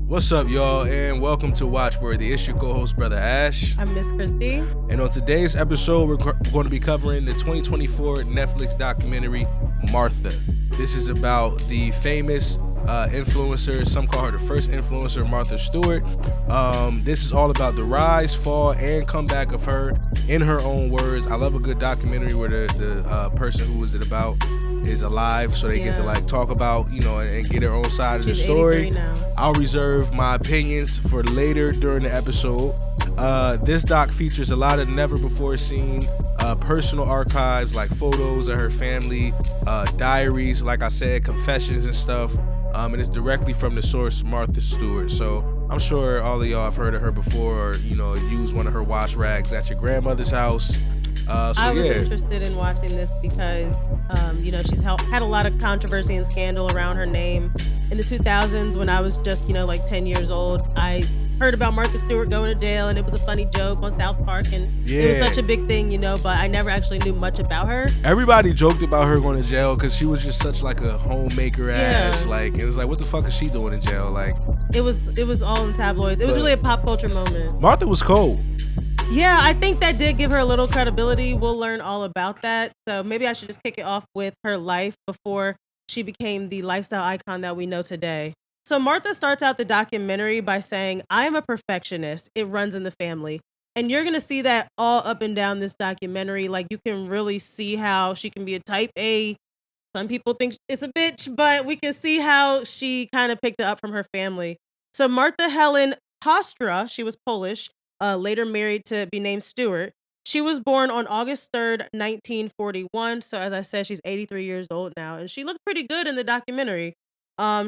What's up, y'all, and welcome to Watchworthy. It's your co-host, Brother Ash. I'm Miss Christy. And on today's episode, we're going to be covering the 2024 Netflix documentary, Martha. This is about the famous influencer, some call her the first influencer, Martha Stewart. This is all about the rise, fall, and comeback of her in her own words. I love a good documentary where the person who was it about is alive, so they get to like talk about, and get her own side of the story. Now. I'll reserve my opinions for later during the episode. This doc features a lot of never before seen personal archives, like photos of her family, diaries, like I said, confessions and stuff. And it's directly from the source, Martha Stewart. So I'm sure all of y'all have heard of her before, or used one of her wash rags at your grandmother's house. I was interested in watching this because, she's had a lot of controversy and scandal around her name. In the 2000s, when I was just, 10 years old, I heard about Martha Stewart going to jail, and it was a funny joke on South Park, and it was such a big thing, but I never actually knew much about her. Everybody joked about her going to jail because she was just such like a homemaker ass, it was like, what the fuck is she doing in jail? Like, it was all in tabloids. It was really a pop culture moment. Martha was cold. Yeah, I think that did give her a little credibility. We'll learn all about that. So maybe I should just kick it off with her life before she became the lifestyle icon that we know today. So Martha starts out the documentary by saying, "I am a perfectionist. It runs in the family." And you're going to see that all up and down this documentary. Like, you can really see how she can be a type A. Some people think it's a bitch, but we can see how she kind of picked it up from her family. So Martha Helen Hostra, she was Polish, later married to be named Stewart. She was born on August 3rd, 1941. So as I said, she's 83 years old now, and she looked pretty good in the documentary.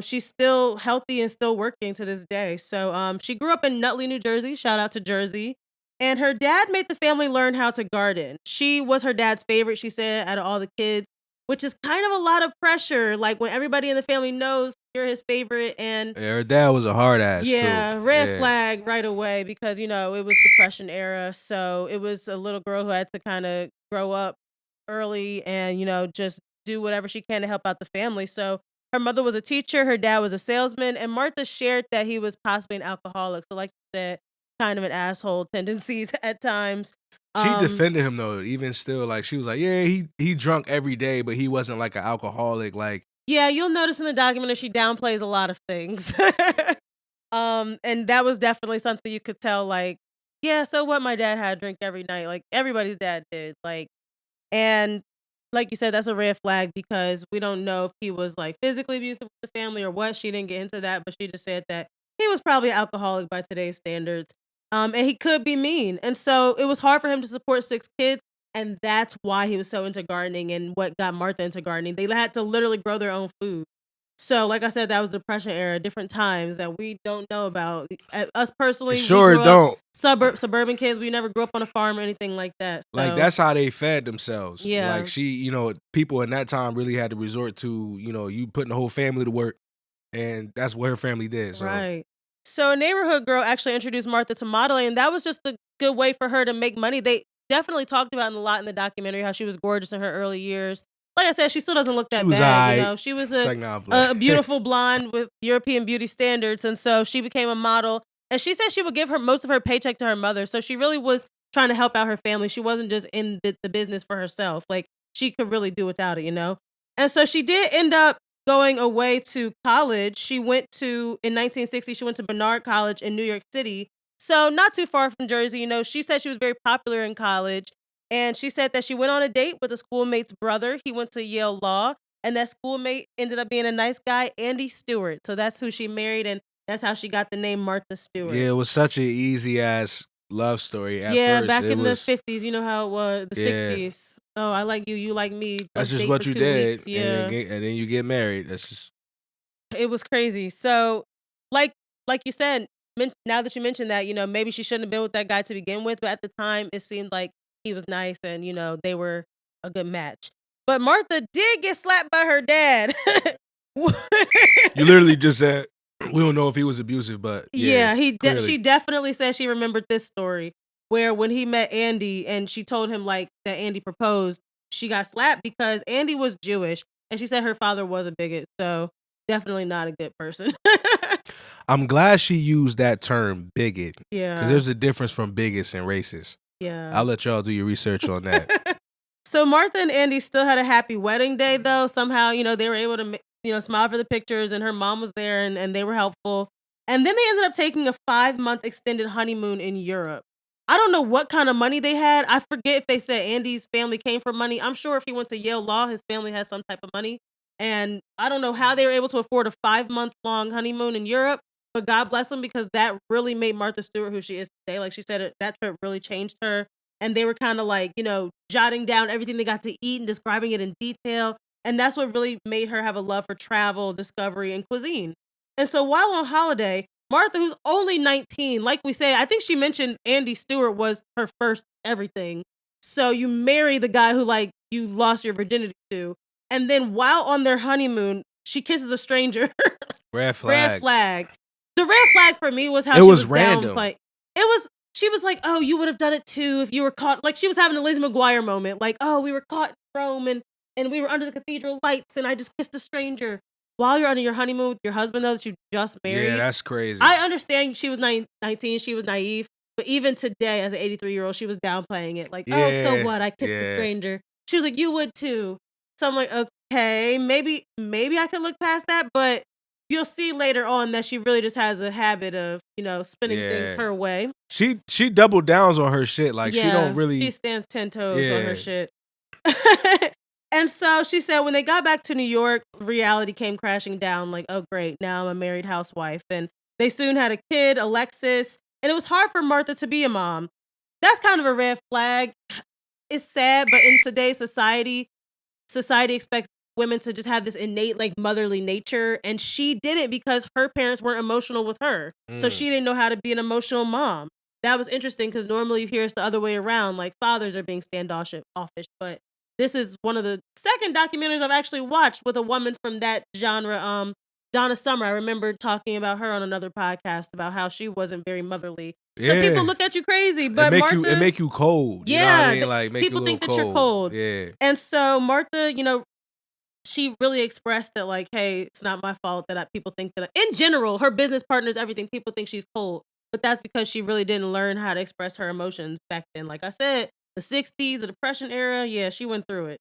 She's still healthy and still working to this day. So she grew up in Nutley, New Jersey. Shout out to Jersey. And her dad made the family learn how to garden. She was her dad's favorite, she said, out of all the kids, which is kind of a lot of pressure. Like, when everybody in the family knows you're his favorite, and her dad was a hard ass too. Red flag right away, because it was Depression era. So it was a little girl who had to kind of grow up early and just do whatever she can to help out the family. So her mother was a teacher, her dad was a salesman, and Martha shared that he was possibly an alcoholic. So, like you said, kind of an asshole tendencies at times. She defended him though, even still. Like, she was like, yeah, he drunk every day, but he wasn't like an alcoholic. Like, yeah, you'll notice in the documentary she downplays a lot of things. And that was definitely something you could tell, like, yeah, so what, my dad had a drink every night. Like, everybody's dad did. Like, and like you said, that's a red flag, because we don't know if he was like physically abusive with the family or what. She didn't get into that, but she just said that he was probably an alcoholic by today's standards. And he could be mean. And so it was hard for him to support 6 kids. And that's why he was so into gardening, and what got Martha into gardening. They had to literally grow their own food. So, like I said, that was the Depression era, different times that we don't know about. Us personally, sure don't. Suburban kids, we never grew up on a farm or anything like that. So. Like, that's how they fed themselves. Yeah. Like, she, people in that time really had to resort to, you putting the whole family to work, and that's what her family did. So. Right. So a neighborhood girl actually introduced Martha to modeling, and that was just a good way for her to make money. They definitely talked about a lot in the documentary how she was gorgeous in her early years. Like I said, she still doesn't look that bad. She was a beautiful blonde with European beauty standards, and so she became a model. And she said she would give her most of her paycheck to her mother, so she really was trying to help out her family. She wasn't just in the business for herself. Like, she could really do without it, And so she did end up going away to college. She went to, in 1960, she went to Barnard College in New York City. So not too far from Jersey. She said she was very popular in college. And she said that she went on a date with a schoolmate's brother. He went to Yale Law. And that schoolmate ended up being a nice guy, Andy Stewart. So that's who she married. And that's how she got the name Martha Stewart. Yeah, it was such an easy ass love story at first. First. Back in the 50s, you know how it was, the 60s. Oh, I like you, you like me. That's just what you did. Weeks. Yeah. And then you get married. That's just. It was crazy. So, like you said, now that you mentioned that, maybe she shouldn't have been with that guy to begin with. But at the time, it seemed like he was nice and, they were a good match. But Martha did get slapped by her dad. You literally just said, we don't know if he was abusive, but yeah, she definitely said she remembered this story where when he met Andy and she told him like that Andy proposed, she got slapped because Andy was Jewish, and she said her father was a bigot, so definitely not a good person. I'm glad she used that term bigot. Yeah. Because there's a difference from bigots and racist. Yeah. I'll let y'all do your research on that. So Martha and Andy still had a happy wedding day, though. Somehow, they were able to, smile for the pictures, and her mom was there, and they were helpful. And then they ended up taking a 5-month extended honeymoon in Europe. I don't know what kind of money they had. I forget if they said Andy's family came from money. I'm sure if he went to Yale Law, his family has some type of money. And I don't know how they were able to afford a 5-month long honeymoon in Europe, but God bless them, because that really made Martha Stewart who she is today. Like she said, that trip really changed her. And they were kind of like, jotting down everything they got to eat and describing it in detail. And that's what really made her have a love for travel, discovery, and cuisine. And so while on holiday, Martha, who's only 19, like we say, I think she mentioned Andy Stewart was her first everything. So you marry the guy who, like, you lost your virginity to. And then while on their honeymoon, she kisses a stranger. Red flag. Red flag. The red flag for me was how It she was was random. She was like, oh, you would have done it too if you were caught. Like, she was having a Lizzie McGuire moment. Like, oh, we were caught in Rome and we were under the cathedral lights and I just kissed a stranger. While you're on your honeymoon with your husband, though, that you just married. Yeah, that's crazy. I understand she was 19, she was naive. But even today, as an 83-year-old, she was downplaying it. Like, oh, so what? I kissed a stranger. She was like, you would too. So I'm like, okay, maybe I could look past that. But you'll see later on that she really just has a habit of, spinning things her way. She double downs on her shit. Like, she don't really. She stands 10 toes on her shit. And so she said when they got back to New York, reality came crashing down. Like, oh, great. Now I'm a married housewife. And they soon had a kid, Alexis. And it was hard for Martha to be a mom. That's kind of a red flag. It's sad, but in today's society expects women to just have this innate, like, motherly nature. And she didn't, because her parents weren't emotional with her. So she didn't know how to be an emotional mom. That was interesting, because normally you hear it's the other way around. Like, fathers are being standoffish. But this is one of the second documentaries I've actually watched with a woman from that genre. Donna Summer, I remember talking about her on another podcast about how she wasn't very motherly. So people look at you crazy, but Martha, it make you cold. You know what I mean? Like, make people you think that cold. you're cold. Yeah. And so Martha, she really expressed that, like, hey, it's not my fault that people think that in general, her business partners, everything, people think she's cold. But that's because she really didn't learn how to express her emotions back then. Like I said, the 60s, the Depression era, yeah, she went through it.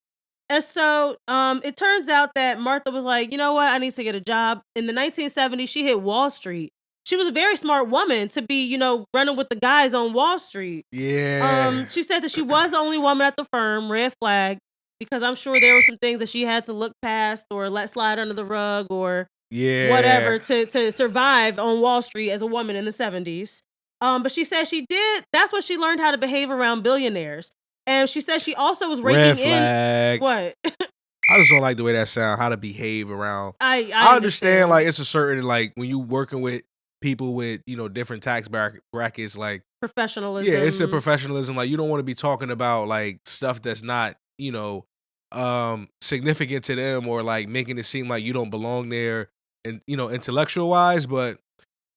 And so it turns out that Martha was like, you know what? I need to get a job. In the 1970s, she hit Wall Street. She was a very smart woman to be, running with the guys on Wall Street. Yeah. She said that she was the only woman at the firm, red flag, because I'm sure there were some things that she had to look past or let slide under the rug or whatever to survive on Wall Street as a woman in the 70s. But she said she did. That's what she learned, how to behave around billionaires. And she said she also was raking in. What? I just don't like the way that sounds. How to behave around. I understand, like, it's a certain, like, when you working with people with, different tax brackets, like, professionalism. Yeah, it's a professionalism. Like, you don't want to be talking about, like, stuff that's not, significant to them, or like making it seem like you don't belong there, and intellectual wise. But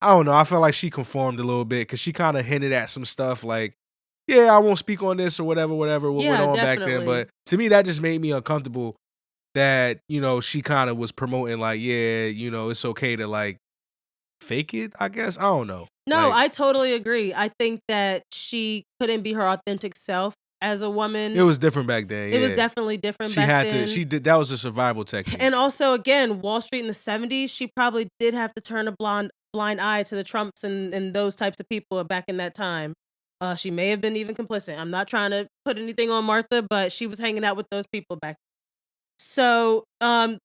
I don't know. I felt like she conformed a little bit, because she kind of hinted at some stuff like, yeah, I won't speak on this or whatever, what went on back then. But to me, that just made me uncomfortable that, she kind of was promoting, like, yeah, it's okay to, like, fake it, I guess. I don't know. No, like, I totally agree. I think that she couldn't be her authentic self as a woman. It was different back then. It was definitely different back then. She did. That was a survival technique. And also, again, Wall Street in the 70s, she probably did have to turn a blind eye to the Trumps and those types of people back in that time. She may have been even complicit. I'm not trying to put anything on Martha, but she was hanging out with those people back then. So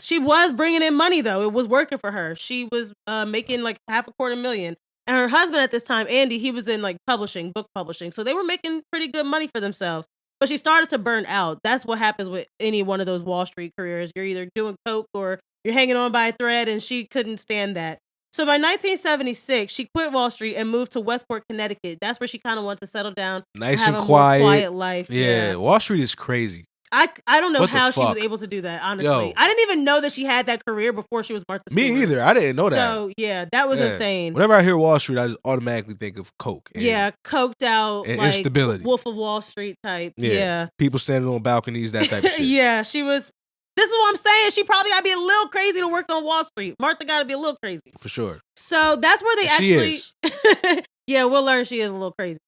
she was bringing in money, though. It was working for her. She was making like $250,000. And her husband at this time, Andy, he was in like book publishing. So they were making pretty good money for themselves. But she started to burn out. That's what happens with any one of those Wall Street careers. You're either doing coke or you're hanging on by a thread, and she couldn't stand that. So by 1976, she quit Wall Street and moved to Westport, Connecticut. That's where she kind of wanted to settle down. Nice have and a quiet. More quiet life. Yeah, Wall Street is crazy. I don't know how she was able to do that, honestly. Yo. I didn't even know that she had that career before she was Martha Stewart. Me either. I didn't know that. So, yeah, that was insane. Whenever I hear Wall Street, I just automatically think of coke. Yeah, coked out, and like, instability. Wolf of Wall Street types. Yeah. People standing on balconies, that type of shit. Yeah, she was This is what I'm saying. She probably got to be a little crazy to work on Wall Street. Martha got to be a little crazy. For sure. So that's where they actually... She is. Yeah, we'll learn she is a little crazy.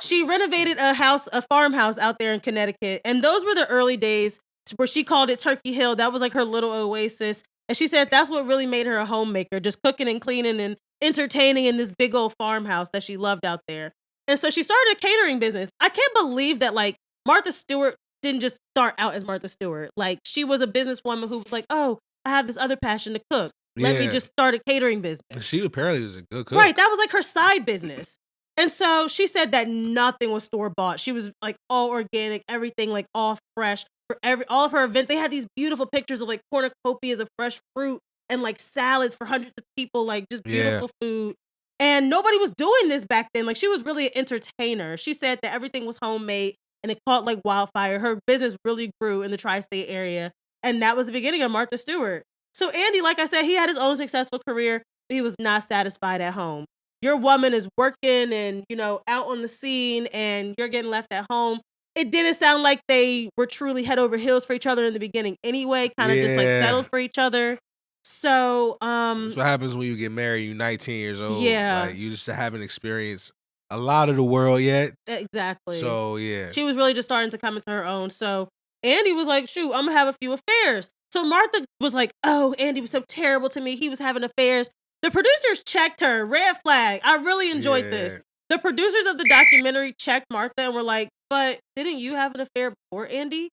She renovated a farmhouse out there in Connecticut. And those were the early days where she called it Turkey Hill. That was like her little oasis. And she said that's what really made her a homemaker, just cooking and cleaning and entertaining in this big old farmhouse that she loved out there. And so she started a catering business. I can't believe that like Martha Stewart didn't just start out as Martha Stewart. Like she was a businesswoman who was like, oh, I have this other passion to cook. Let me just start a catering business. She apparently was a good cook. Right. That was like her side business. And so she said that nothing was store bought. She was like all organic, everything like all fresh. For all of her events, they had these beautiful pictures of like cornucopias of fresh fruit and like salads for hundreds of people, like just beautiful food. And nobody was doing this back then. Like she was really an entertainer. She said that everything was homemade and it caught like wildfire. Her business really grew in the tri-state area. And that was the beginning of Martha Stewart. So Andy, like I said, he had his own successful career, but he was not satisfied at home. Your woman is working and, you know, out on the scene and you're getting left at home. It didn't sound like they were truly head over heels for each other in the beginning anyway, kind of just like settled for each other. So, that's what happens when you get married. You're 19 years old. Yeah. Like, you just haven't experienced a lot of the world yet. Exactly. So, yeah. She was really just starting to come into her own. So Andy was like, shoot, I'm going to have a few affairs. So Martha was like, oh, Andy was so terrible to me. He was having affairs. The producers checked her. Red flag. I really enjoyed this. The producers of the documentary checked Martha and were like, but didn't you have an affair before Andy?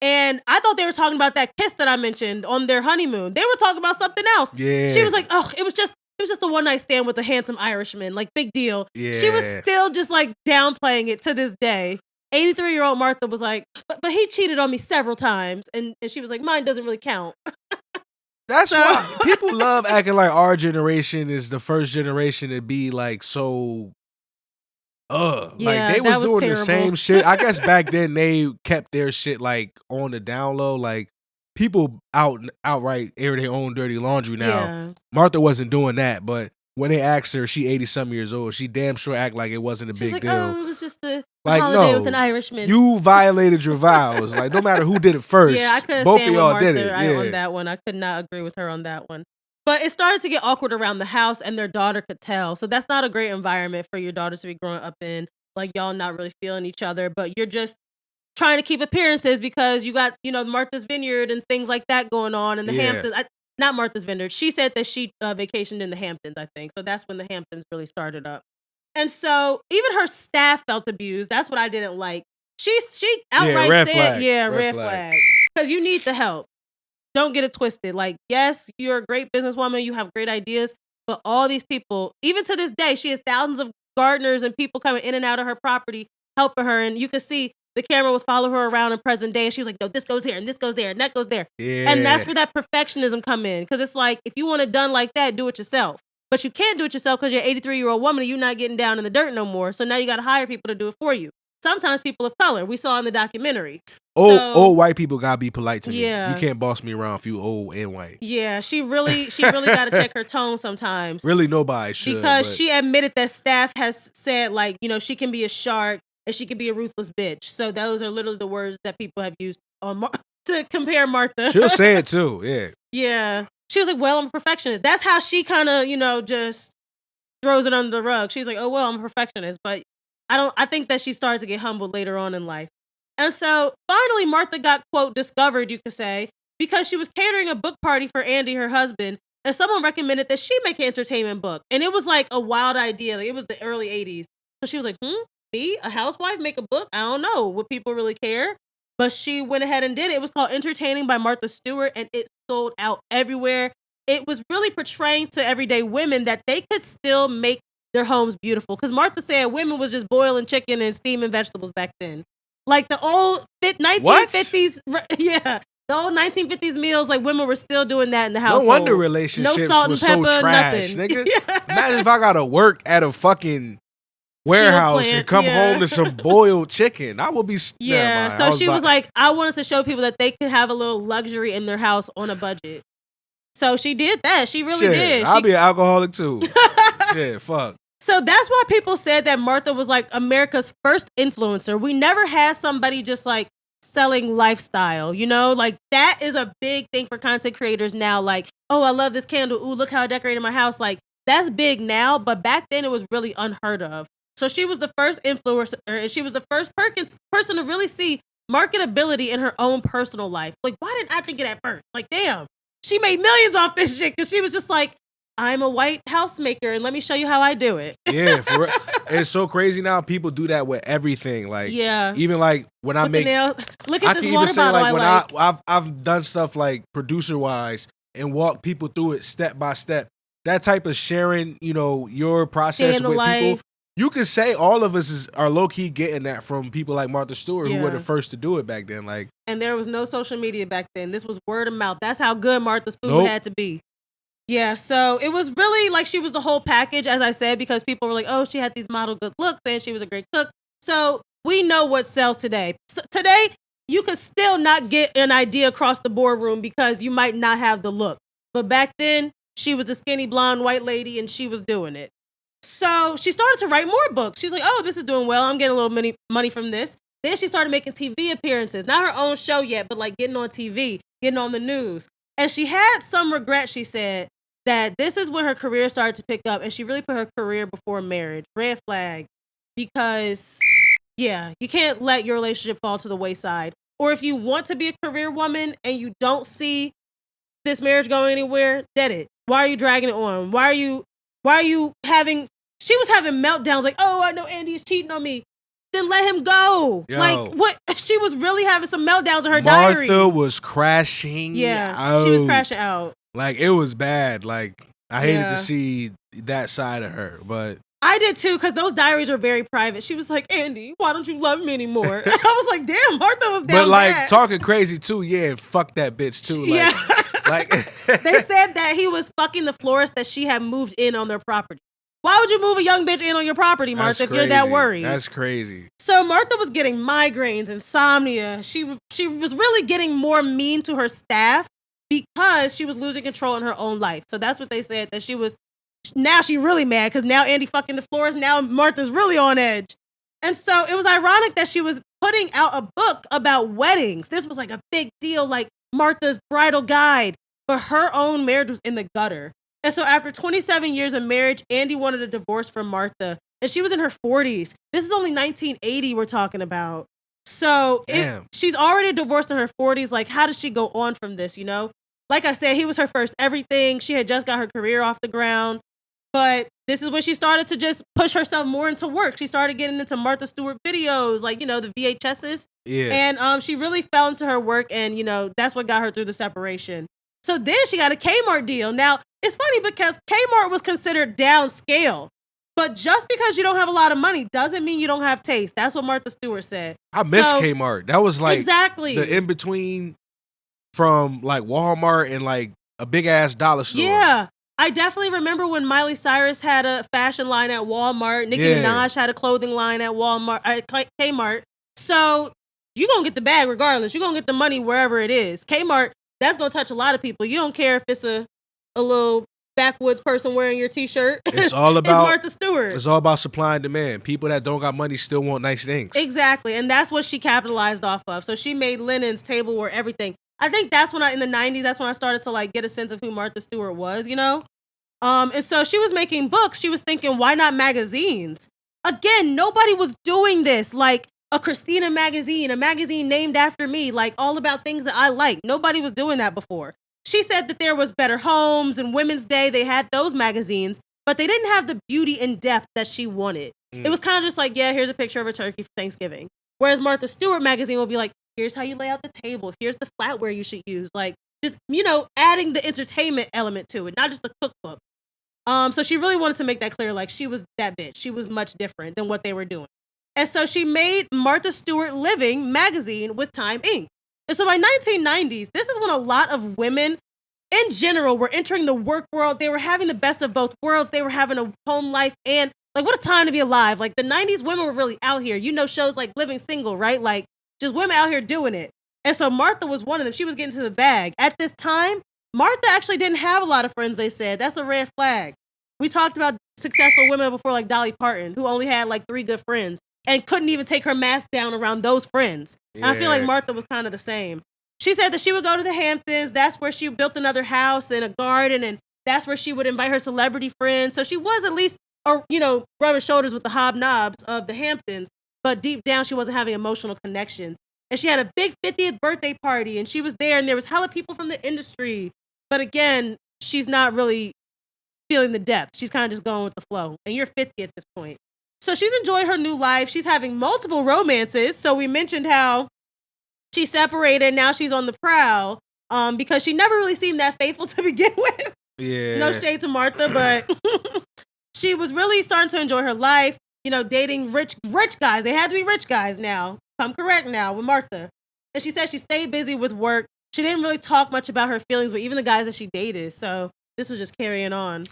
And I thought they were talking about that kiss that I mentioned on their honeymoon. They were talking about something else. Yeah. She was like, oh, it was just a one night stand with a handsome Irishman. Like, big deal. Yeah. She was still just like downplaying it to this day. 83-year-old Martha was like, but he cheated on me several times. And she was like, mine doesn't really count. That's why people love acting like our generation is the first generation to be like so like they was doing terrible. The same shit. I guess back then they kept their shit like on the down low. Like people outright air their own dirty laundry now. Yeah. Martha wasn't doing that, but when they asked her, she 80-something years old, she damn sure act like it wasn't a She's big like, deal. oh, it was just a like, holiday no, with an Irishman. You violated your vows. Like, no matter who did it first. Yeah, I couldn't both stand of y'all with Martha did it. on that one. I could not agree with her on that one. But it started to get awkward around the house, and their daughter could tell. So that's not a great environment for your daughter to be growing up in. Like, y'all not really feeling each other, but you're just trying to keep appearances because you got, you know, Martha's Vineyard and things like that going on in the Hamptons. Not Martha's Vineyard. She said that she vacationed in the Hamptons, I think. So that's when the Hamptons really started up. And so even her staff felt abused. That's what I didn't like. She outright said, red flag. Because you need the help. Don't get it twisted. Like, yes, you're a great businesswoman. You have great ideas. But all these people, even to this day, she has thousands of gardeners and people coming in and out of her property helping her. And you can see the camera was following her around in present day. And she was like, no, this goes here and this goes there and that goes there. Yeah. And that's where that perfectionism come in. Because it's like, if you want it done like that, do it yourself. But you can't do it yourself because you're an 83-year-old woman and you're not getting down in the dirt no more. So now you got to hire people to do it for you. Sometimes people of color. We saw in the documentary. Old white people gotta be polite to me. Yeah. You can't boss me around if you old and white. Yeah, she really got to check her tone sometimes. Really, nobody should. Because she admitted that staff has said, like, you know, she can be a shark and she can be a ruthless bitch. So those are literally the words that people have used on to compare Martha. She'll say it too. Yeah. Yeah. She was like, well, I'm a perfectionist. That's how she kind of, you know, just throws it under the rug. She's like, oh, well, I'm a perfectionist. But I think that she started to get humbled later on in life. And so finally, Martha got, quote, discovered, you could say, because she was catering a book party for Andy, her husband, and someone recommended that she make an entertainment book. And it was like a wild idea. Like, it was the early 80s. So she was like, me, a housewife, make a book? I don't know. Would people really care? But she went ahead and did it. It was called Entertaining by Martha Stewart, and it sold out everywhere. It was really portraying to everyday women that they could still make their homes beautiful. Because Martha said women was just boiling chicken and steaming vegetables back then. Like the old 1950s, yeah. The old 1950s meals, like women were still doing that in the household. No wonder relationships no salt and pepper, so trash, nothing. nigga. Imagine if I gotta work at a fucking warehouse and come home to some boiled chicken. I would be So she was like, I wanted to show people that they could have a little luxury in their house on a budget. So she did that. She really did. I'll be an alcoholic too. Shit, fuck. So that's why people said that Martha was like America's first influencer. We never had somebody just like selling lifestyle, you know? Like that is a big thing for content creators now. Like, oh, I love this candle. Ooh, look how I decorated my house. Like that's big now, but back then it was really unheard of. So she was the first influencer and she was the first person to really see marketability in her own personal life. Like, why didn't I think of that first? Like, damn, she made millions off this shit because she was just like, I'm a white housemaker and let me show you how I do it. Yeah, for real. It's so crazy now. People do that with everything. Like, yeah, even like when I make, look at this water bottle. Like when like. I've done stuff like producer wise and walk people through it step by step. That type of sharing, you know, your process with people. You can say all of us are low key getting that from people like Martha Stewart, who were the first to do it back then. Like, and there was no social media back then. This was word of mouth. That's how good Martha's food had to be. Yeah, so it was really like she was the whole package, as I said, because people were like, oh, she had these model good looks and she was a great cook. So we know what sells today. So today, you could still not get an idea across the boardroom because you might not have the look. But back then, she was the skinny blonde white lady and she was doing it. So she started to write more books. She's like, oh, this is doing well. I'm getting a little money from this. Then she started making TV appearances. Not her own show yet, but like getting on TV, getting on the news. And she had some regret, she said, that this is when her career started to pick up. And she really put her career before marriage. Red flag. Because, yeah, you can't let your relationship fall to the wayside. Or if you want to be a career woman and you don't see this marriage going anywhere, dead it. Why are you dragging it on? Why are you having, she was having meltdowns like, oh, I know Andy is cheating on me. Then let him go. Yo, like, what? She was really having some meltdowns in her diary. Martha was crashing out. She was crashing out. Like, it was bad. Like, I hated to see that side of her, but. I did too, because those diaries were very private. She was like, Andy, why don't you love me anymore? I was like, damn, Martha was down But like, bad. talking crazy too, yeah, fuck that bitch too. Like, like they said that he was fucking the florist that she had moved in on their property. Why would you move a young bitch in on your property, Martha, if you're that worried? That's crazy. So Martha was getting migraines, insomnia. She was really getting more mean to her staff because she was losing control in her own life. So that's what they said, that she was, now she really mad because now Andy fucking the florist, now Martha's really on edge. And so it was ironic that she was putting out a book about weddings. This was like a big deal, like Martha's bridal guide, but her own marriage was in the gutter. And so after 27 years of marriage, Andy wanted a divorce from Martha. And she was in her 40s. This is only 1980 we're talking about. So she's already divorced in her 40s. Like, how does she go on from this, you know? Like I said, he was her first everything. She had just got her career off the ground. But this is when she started to just push herself more into work. She started getting into Martha Stewart videos, like, you know, the VHSs. Yeah. And she really fell into her work. And, you know, that's what got her through the separation. So then she got a Kmart deal. Now, it's funny because Kmart was considered downscale. But just because you don't have a lot of money doesn't mean you don't have taste. That's what Martha Stewart said. I miss Kmart. That was like exactly the in-between from like Walmart and like a big-ass dollar store. Yeah. I definitely remember when Miley Cyrus had a fashion line at Walmart. Nicki Minaj had a clothing line at Walmart, at Kmart. So you're going to get the bag regardless. You're going to get the money wherever it is. Kmart, that's going to touch a lot of people. You don't care if it's a little backwoods person wearing your t-shirt. It's all about it's Martha Stewart. It's all about supply and demand. People that don't got money still want nice things. Exactly. And that's what she capitalized off of. So she made linens, tableware, everything. I think that's when in the 90s, that's when I started to like get a sense of who Martha Stewart was, you know? And so she was making books. She was thinking, why not magazines? Again, nobody was doing this. Like a Christina magazine, a magazine named after me, like all about things that I like. Nobody was doing that before. She said that there was Better Homes and Women's Day. They had those magazines, but they didn't have the beauty in depth that she wanted. It was kind of just like, yeah, here's a picture of a turkey for Thanksgiving. Whereas Martha Stewart magazine will be like, here's how you lay out the table. Here's the flatware you should use. Like just, you know, adding the entertainment element to it, not just the cookbook. So she really wanted to make that clear. Like she was that bitch. She was much different than what they were doing. And so she made Martha Stewart Living magazine with Time Inc. And so by 1990s, this is when a lot of women in general were entering the work world. They were having the best of both worlds. They were having a home life and like, what a time to be alive. Like the 90s women were really out here. You know, shows like Living Single, right? Like just women out here doing it. And so Martha was one of them. She was getting to the bag. At this time, Martha actually didn't have a lot of friends, they said. That's a red flag. We talked about successful women before, like Dolly Parton, who only had like 3 good friends and couldn't even take her mask down around those friends. And I feel like Yeah. Martha was kind of the same. She said that she would go to the Hamptons. That's where she built another house and a garden, and that's where she would invite her celebrity friends. So she was at least, or rubbing shoulders with the hobnobs of the Hamptons. But deep down, she wasn't having emotional connections. And she had a big 50th birthday party, and she was there, and there was hella people from the industry. But again, she's not really feeling the depths. She's kind of just going with the flow. And you're 50 at this point. So she's enjoying her new life. She's having multiple romances. So we mentioned how she separated. Now she's on the prowl because she never really seemed that faithful to begin with. Yeah. No shade to Martha, but she was really starting to enjoy her life, dating rich guys. They had to be rich guys now. I'm correct now with Martha. And she said she stayed busy with work. She didn't really talk much about her feelings with even the guys that she dated. So this was just carrying on.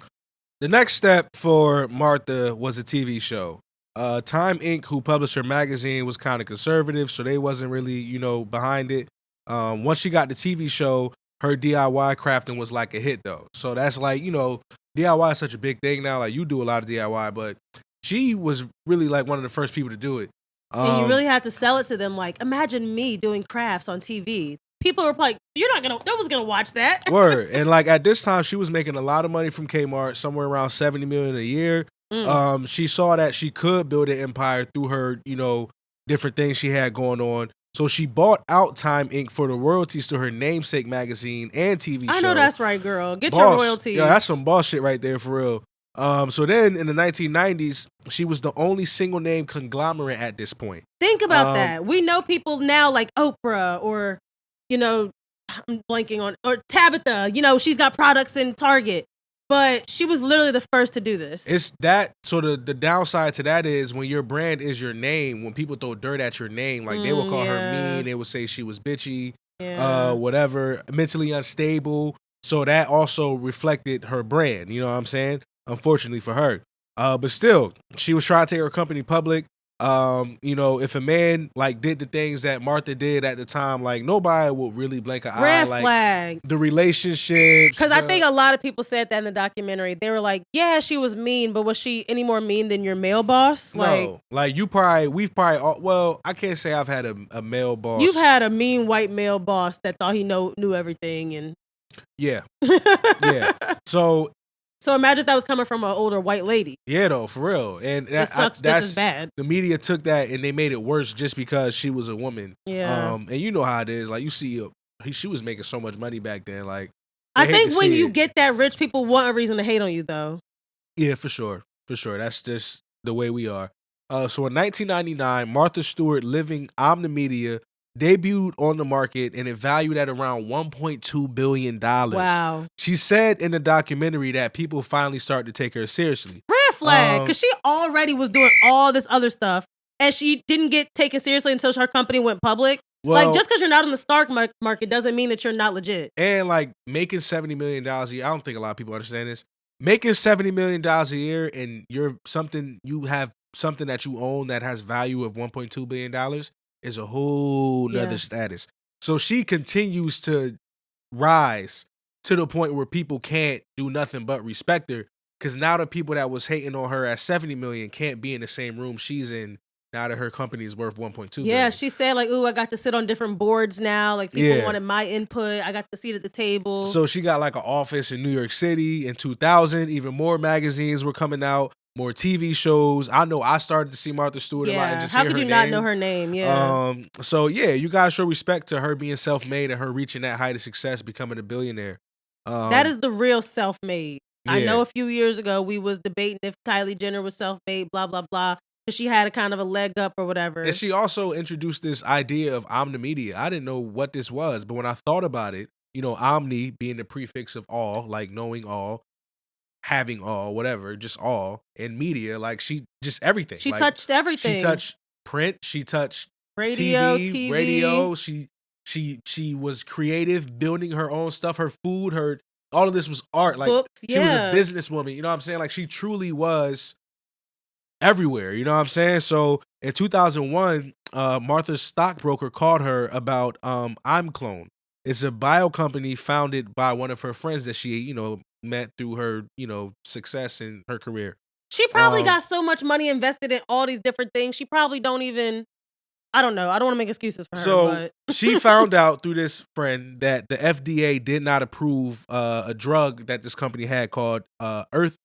The next step for Martha was a TV show. Time Inc., who published her magazine, was kind of conservative, so they wasn't really, behind it. Once she got the TV show, her DIY crafting was like a hit, though. So that's like, DIY is such a big thing now. Like, you do a lot of DIY, but she was really like one of the first people to do it. And you really had to sell it to them. Like, imagine me doing crafts on TV. People were like, no one's gonna watch that. Word. And like at this time, she was making a lot of money from Kmart, somewhere around $70 million a year. She saw that she could build an empire through her, different things she had going on. So she bought out Time Inc. for the royalties to her namesake magazine and TV show. I know that's right, girl. Get your royalties. Yeah, that's some boss shit right there for real. So then in the 1990s, she was the only single name conglomerate at this point. Think about that. We know people now like Oprah or, I'm blanking on, or Tabitha, she's got products in Target. But she was literally the first to do this. It's that. So the downside to that is when your brand is your name, when people throw dirt at your name, like they will call her mean, they would say she was bitchy, whatever, mentally unstable. So that also reflected her brand. You know what I'm saying? Unfortunately for her. But still, she was trying to take her company public. If a man like did the things that Martha did at the time, like nobody would really blink an eye. Red like, flag. The relationships. Because I think a lot of people said that in the documentary. They were like, yeah, she was mean, but was she any more mean than your male boss? No. Like well, I can't say I've had a male boss. You've had a mean white male boss that thought he knew everything and yeah. Yeah. So imagine if that was coming from an older white lady. Yeah, though, for real. And it sucks just as bad. The media took that and they made it worse just because she was a woman. Yeah. And you know how it is. Like you see, she was making so much money back then. Like I think when you get that rich, people want a reason to hate on you, though. Yeah, for sure. For sure. That's just the way we are. So in 1999, Martha Stewart, living Omnimedia, debuted on the market and it valued at around $1.2 billion. Wow. She said in the documentary that people finally started to take her seriously. Red flag, because she already was doing all this other stuff and she didn't get taken seriously until her company went public. Well, like, just because you're not on the stock market doesn't mean that you're not legit. And like making $70 million a year, I don't think a lot of people understand this. Making $70 million a year and you have something that you own that has value of $1.2 billion is a whole nother status. So she continues to rise to the point where people can't do nothing but respect her. Because now the people that was hating on her at 70 million can't be in the same room she's in now that her company is worth 1.2 billion. Yeah, she said like, ooh, I got to sit on different boards now. Like people wanted my input. I got the seat at the table. So she got like an office in New York City in 2000. Even more magazines were coming out. More TV shows. I know I started to see Martha Stewart a lot. And just how could you not know her name? Yeah. So yeah, you gotta show respect to her being self-made and her reaching that height of success, becoming a billionaire. That is the real self-made. Yeah. I know a few years ago we was debating if Kylie Jenner was self-made, blah blah blah, because she had a kind of a leg up or whatever. And she also introduced this idea of omnimedia. I didn't know what this was, but when I thought about it, omni being the prefix of all, like knowing all, having all, whatever, just all, and media, like she just everything. She like, touched everything. She touched print. She touched TV. radio. She was creative, building her own stuff. Her food, all of this was art. Like books, she was a businesswoman. You know what I'm saying? Like she truly was everywhere. You know what I'm saying? So in 2001, Martha's stockbroker called her about ImClone. It's a bio company founded by one of her friends that she, met through her, success in her career. She probably got so much money invested in all these different things. She probably don't even I don't know. I don't want to make excuses for her. So But she found out through this friend that the FDA did not approve a drug that this company had called Erbitux.